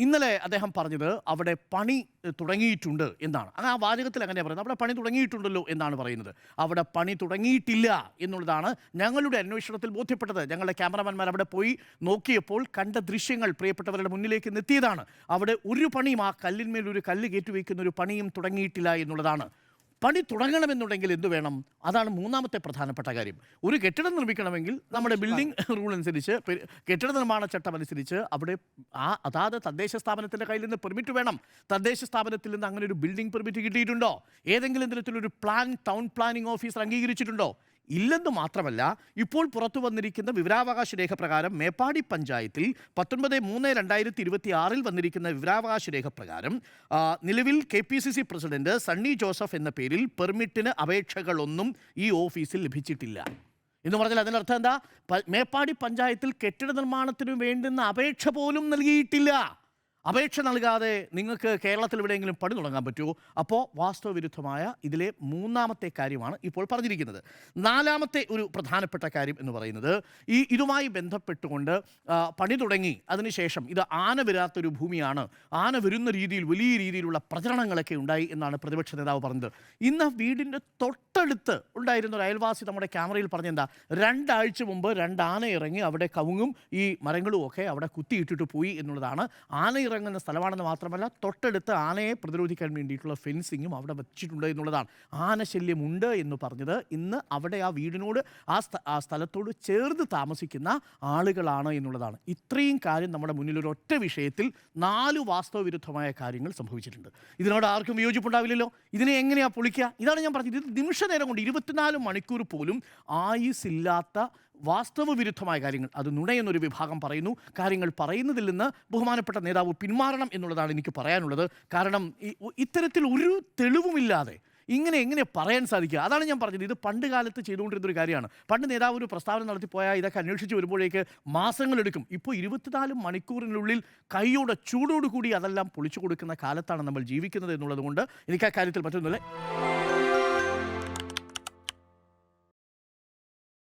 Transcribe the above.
ഇന്നലെ അദ്ദേഹം പറഞ്ഞത് അവിടെ പണി തുടങ്ങിയിട്ടുണ്ട് എന്നാണ്. ആ വാചകത്തിൽ അങ്ങനെയാണ് പറയുന്നത്. അവിടെ പണി തുടങ്ങിയിട്ടുണ്ടല്ലോ എന്നാണ് പറയുന്നത്. അവിടെ പണി തുടങ്ങിയിട്ടില്ല എന്നുള്ളതാണ് ഞങ്ങളുടെ അന്വേഷണത്തിൽ ബോധ്യപ്പെട്ടത്. ഞങ്ങളുടെ ക്യാമറമാൻമാർ അവിടെ പോയി നോക്കിയപ്പോൾ കണ്ട ദൃശ്യങ്ങൾ പ്രിയപ്പെട്ടവരുടെ മുന്നിലേക്ക് എത്തിയതാണ്. അവിടെ ഒരു പണിയും, ആ കല്ലിന്മേൽ ഒരു കല്ല് കയറ്റിവെക്കുന്ന ഒരു പണിയും തുടങ്ങിയിട്ടില്ല എന്നുള്ളതാണ്. പണി തുടങ്ങണമെന്നുണ്ടെങ്കിൽ എന്തു വേണം? അതാണ് മൂന്നാമത്തെ പ്രധാനപ്പെട്ട കാര്യം. ഒരു കെട്ടിടം നിർമ്മിക്കണമെങ്കിൽ നമ്മുടെ ബിൽഡിംഗ് റൂൾ അനുസരിച്ച്, കെട്ടിട നിർമ്മാണ ചട്ടം അനുസരിച്ച് അവിടെ അതാത് തദ്ദേശ സ്ഥാപനത്തിൻ്റെ കയ്യിൽ നിന്ന് പെർമിറ്റ് വേണം. തദ്ദേശ സ്ഥാപനത്തിൽ നിന്ന് അങ്ങനെ ഒരു ബിൽഡിംഗ് പെർമിറ്റ് കിട്ടിയിട്ടുണ്ടോ? ഏതെങ്കിലും തരത്തിലൊരു പ്ലാൻ ടൗൺ പ്ലാനിംഗ് ഓഫീസർ അംഗീകരിച്ചിട്ടുണ്ടോ? ഇല്ലെന്ന് മാത്രമല്ല, ഇപ്പോൾ പുറത്തു വന്നിരിക്കുന്ന വിവരാവകാശ രേഖ പ്രകാരം മേപ്പാടി പഞ്ചായത്തിൽ 19/3/2026 വന്നിരിക്കുന്ന വിവരാവകാശ രേഖ പ്രകാരം നിലവിൽ KPCC പ്രസിഡന്റ് സണ്ണി ജോസഫ് എന്ന പേരിൽ പെർമിറ്റിന് അപേക്ഷകളൊന്നും ഈ ഓഫീസിൽ ലഭിച്ചിട്ടില്ല എന്ന് പറഞ്ഞാൽ അതിനർത്ഥം എന്താ? മേപ്പാടി പഞ്ചായത്തിൽ കെട്ടിട നിർമ്മാണത്തിന് വേണ്ടുന്ന അപേക്ഷ പോലും നൽകിയിട്ടില്ല. അപേക്ഷ നൽകാതെ നിങ്ങൾക്ക് കേരളത്തിൽ എവിടെയെങ്കിലും പണി തുടങ്ങാൻ പറ്റുമോ? അപ്പോൾ വാസ്തവവിരുദ്ധമായ ഇതിലെ മൂന്നാമത്തെ കാര്യമാണ് ഇപ്പോൾ പറഞ്ഞിരിക്കുന്നത്. നാലാമത്തെ ഒരു പ്രധാനപ്പെട്ട കാര്യം എന്ന് പറയുന്നത്, ഇതുമായി ബന്ധപ്പെട്ടുകൊണ്ട് പണി തുടങ്ങി അതിനുശേഷം ഇത് ആന വരാത്തൊരു ഭൂമിയാണ്, ആന വരുന്ന രീതിയിൽ വലിയ രീതിയിലുള്ള പ്രചരണങ്ങളൊക്കെ ഉണ്ടായി എന്നാണ് പ്രതിപക്ഷ നേതാവ് പറഞ്ഞത്. ഇന്ന് വീടിൻ്റെ തൊട്ടടുത്ത് ഉണ്ടായിരുന്ന ഒരു അയൽവാസി നമ്മുടെ ക്യാമറയിൽ പറഞ്ഞെന്താ, 2 ആഴ്ച മുമ്പ് 2 ആന ഇറങ്ങി അവിടെ കവുങ്ങും ഈ മരങ്ങളും ഒക്കെ അവിടെ കുത്തിയിട്ടിട്ട് പോയി എന്നുള്ളതാണ്. ആന ഇറങ്ങുന്ന സ്ഥലമാണെന്ന് മാത്രമല്ല, തൊട്ടടുത്ത് ആനയെ പ്രതിരോധിക്കാൻ വേണ്ടിയിട്ടുള്ള ഫെൻസിങ്ങും അവിടെ വെച്ചിട്ടുണ്ട് എന്നുള്ളതാണ്. ആനശല്യമുണ്ട് എന്ന് പറഞ്ഞത് ഇന്ന് അവിടെ ആ വീടിനോട് ആ സ്ഥലത്തോട് ചേർന്ന് താമസിക്കുന്ന ആളുകളാണ് എന്നുള്ളതാണ്. ഇത്രയും കാര്യം നമ്മുടെ മുന്നിൽ ഒരു ഒറ്റ വിഷയത്തിൽ 4 വാസ്തവവിരുദ്ധമായ കാര്യങ്ങൾ സംഭവിച്ചിട്ടുണ്ട്. ഇതിനോട് ആർക്കും വിയോജിപ്പുണ്ടാവില്ലല്ലോ. ഇതിനെ എങ്ങനെയാണ് പൊളിക്കുക? ഇതാണ് ഞാൻ പറഞ്ഞത്. ഇത് നിമിഷ നേരം കൊണ്ട് 24 മണിക്കൂർ പോലും ആയുസില്ലാത്ത വാസ്തവവിരുദ്ധമായ കാര്യങ്ങൾ, അത് നുണയെന്നൊരു വിഭാഗം പറയുന്നു. കാര്യങ്ങൾ പറയുന്നതിൽ നിന്ന് ബഹുമാനപ്പെട്ട നേതാവ് പിന്മാറണം എന്നുള്ളതാണ് എനിക്ക് പറയാനുള്ളത്. കാരണം ഇത്തരത്തിൽ ഒരു തെളിവുമില്ലാതെ എങ്ങനെ പറയാൻ സാധിക്കുക? അതാണ് ഞാൻ പറഞ്ഞത്. ഇത് പണ്ട് കാലത്ത് ചെയ്തുകൊണ്ടിരുന്നൊരു കാര്യമാണ്. പണ്ട് നേതാവ് ഒരു പ്രസ്താവന നടത്തിപ്പോയാൽ ഇതൊക്കെ അന്വേഷിച്ച് വരുമ്പോഴേക്ക് മാസങ്ങളെടുക്കും. ഇപ്പോൾ 24 മണിക്കൂറിനുള്ളിൽ കൈയോടെ ചൂടോടുകൂടി അതെല്ലാം പൊളിച്ചു കൊടുക്കുന്ന കാലത്താണ് നമ്മൾ ജീവിക്കുന്നത് എന്നുള്ളത് കൊണ്ട് എനിക്ക് ആ കാര്യത്തിൽ മറ്റൊന്നുമില്ല.